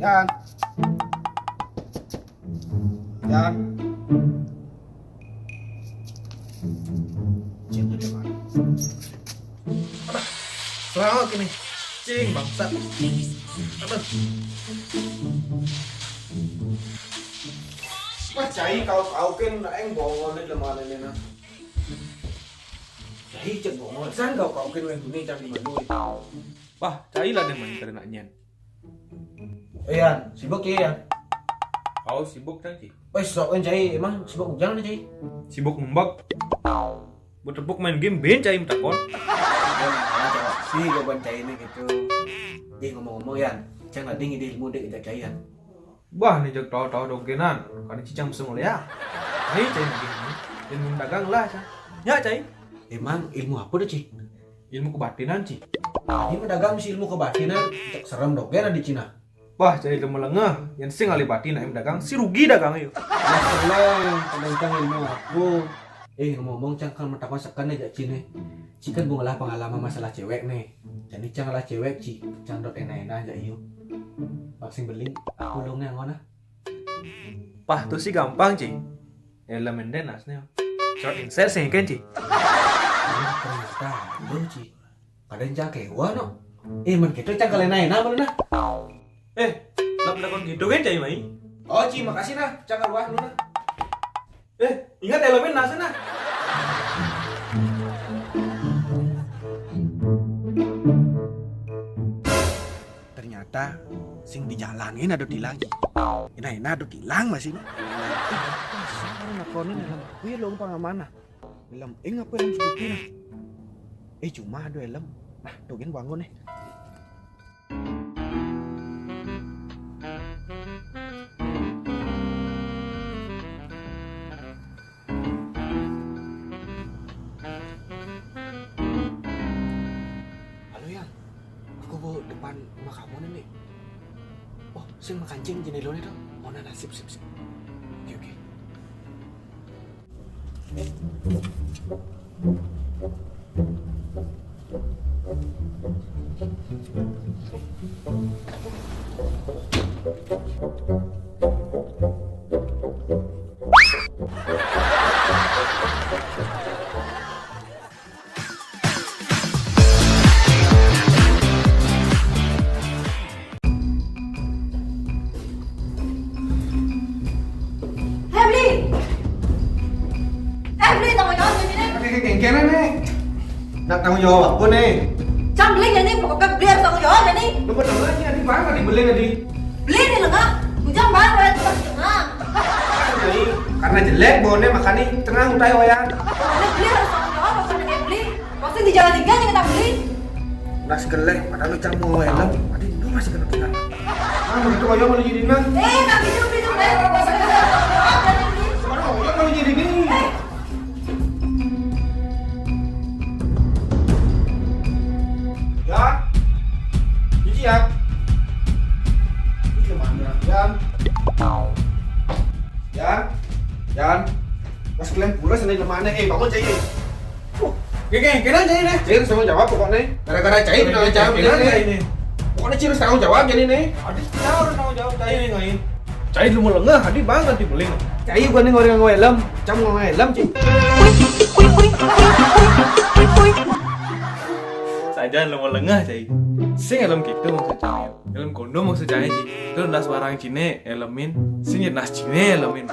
Yan. Yan. Cing di mana? Selamat ini. Cing bangsat. Aduh. Wah, cai kau kan anh bongol lên là mà này nè. Cai chừng bongol san kau kan yang ini cang di mana? Wah, cailah deh main karena nyen. Yan, sibuk ya Yan? Kau sibuk kan sih? Wes sok kan cai, emang sibuk jangan cai. Sibuk ngembak. Bertepuk main game ben cai minta kon. Di gaban cai ini gitu. Di ngomong-ngomong Yan, jangan ada ide ilmu dek kita cai Yan. Wah, nih jak tahu-tahu dogenan. Kan cicang semua ya. Ini cai begini. Ilmu dagang lah, Cai. Ya, Cai. Emang ilmu apa dah Ci? Ilmu kebatinan, Ci. Ini pedagang si ilmu kebatinan, cek serem dogen di Cina. Wah, cai ilmu lengah. Yang sing alih batin aim dagang, si rugi dagang ayo. Masalah, tentang ilmu aku. Ngomong cang kan mentak masakan aja Cina. Ci kan bungalah pengalaman masalah cewek nih. Jadi cang lah cewek Ci, cang dot enak-enak aja yuk. Vaksin beling, aku dong yang mana? Pah, tuh sih gampang, Ci. Elemen denas nih. Short insert sih kan, Ci. Ternyata, lu Ci. Kadang cang kewa no. Man gitu cang kalian enak mana nah? Lap lakon gitu kan, Cai mai. Oh Ci, makasih nah, cang kewa lu nah. Ingat elemen nas nah. Ternyata sing dijalangin ada lagi. Ini ada tilang masih. Sekarang nakonin dalam kuya long pangamana. Dalam apa dalam sebutin. Cuma ada elem. Nah, dogen bangun nih. Halo Yang, aku bawa depan rumah kamu nih. Oh, sing makancing jendela itu. Oh, nah, sip. Oke. Beli tanggung jawab jadi nih. Pakai kengkenan nih. Nak tanggung jawab aku nih. Cang beli jadi pokoknya beli harus tanggung jawab jadi. Lu betul lagi adi banget dibeli tadi. Beli nih lengah. Bujang baru ya tempat tengah. Jadi karena jelek bonnya makanya tengah utai wayang. Pokoknya beli harus tanggung jawab apa nih beli. Pasti di jalan tiga nih kita beli. Nas gelek padahal lu cang mau helm. Adi lu masih kena tinggal. Begitu wayang mau jadi nang. Nggak bisa beli tuh beli. Pokoknya harus tanggung jawab jadi beli. Mana wayang mau jadi ini? Ya. Cici ya. Ini kemana? Yan. Mas kalian pula sana kemana? Bangun Cai. Kira Cai nih. Cai harus tanggung jawab pokoknya. Gara-gara Cai tanggung jawab ini. Pokoknya Cai harus tanggung jawab jadi nih. Adi tahu tanggung jawab Cai nih ngain. Cai lu melengah, adi banget dibeli. Cai bukan nih orang helm, cam ngomong helm Cai. Saja lu melengah, Cai. Sing helm gitu maksud Cai. Helm kondom maksud Cai, Ci. Itu nas barang Cine elemen, sing nas Cine elemen.